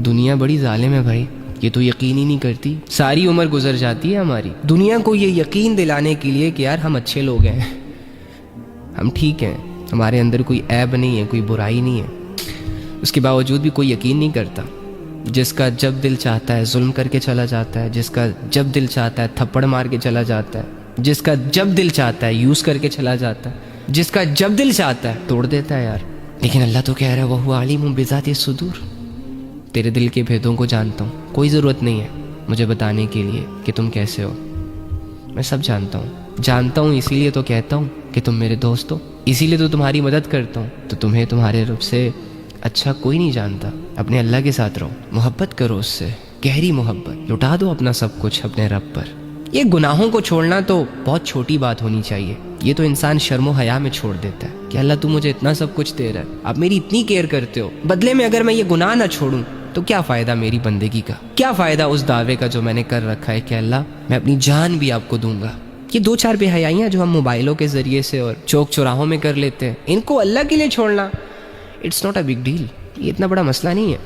دنیا بڑی ظالم ہے بھائی، یہ تو یقین ہی نہیں کرتی، ساری عمر گزر جاتی ہے ہماری دنیا کو یہ یقین دلانے کے لیے کہ یار ہم اچھے لوگ ہیں، ہم ٹھیک ہیں، ہمارے اندر کوئی عیب نہیں ہے، کوئی برائی نہیں ہے، اس کے باوجود بھی کوئی یقین نہیں کرتا۔ جس کا جب دل چاہتا ہے ظلم کر کے چلا جاتا ہے، جس کا جب دل چاہتا ہے تھپڑ مار کے چلا جاتا ہے، جس کا جب دل چاہتا ہے یوز کر کے چلا جاتا ہے، جس کا جب دل چاہتا ہے توڑ دیتا ہے یار۔ لیکن اللہ تو کہہ رہا ہے وَهُوَ عَلِيمٌ بِذَاتِ الصُّدُورِ، تیرے دل کے بھیدوں کو جانتا ہوں، کوئی ضرورت نہیں ہے مجھے بتانے کے لیے کہ تم کیسے ہو، میں سب جانتا ہوں، اسی لیے تو کہتا ہوں کہ تم میرے دوست ہو، اسی لیے تو تمہاری مدد کرتا ہوں، تو تمہیں تمہارے رب سے اچھا کوئی نہیں جانتا۔ اپنے اللہ کے ساتھ رہو، محبت کرو اس سے، گہری محبت، لٹا دو اپنا سب کچھ اپنے رب پر۔ یہ گناہوں کو چھوڑنا تو بہت چھوٹی بات ہونی چاہیے، یہ تو انسان شرم و حیا میں چھوڑ دیتا ہے کہ اللہ تو مجھے اتنا سب کچھ دے رہا ہے، آپ میری اتنی کیئر کرتے ہو، بدلے میں اگر میں یہ گناہ نہ چھوڑوں تو کیا فائدہ میری بندگی کا، کیا فائدہ اس دعوے کا جو میں نے کر رکھا ہے کہ اللہ میں اپنی جان بھی آپ کو دوں گا۔ یہ دو چار بے حیائیاں جو ہم موبائلوں کے ذریعے سے اور چوک چوراہوں میں کر لیتے ہیں، ان کو اللہ کے لیے چھوڑنا it's not a big deal, یہ اتنا بڑا مسئلہ نہیں ہے۔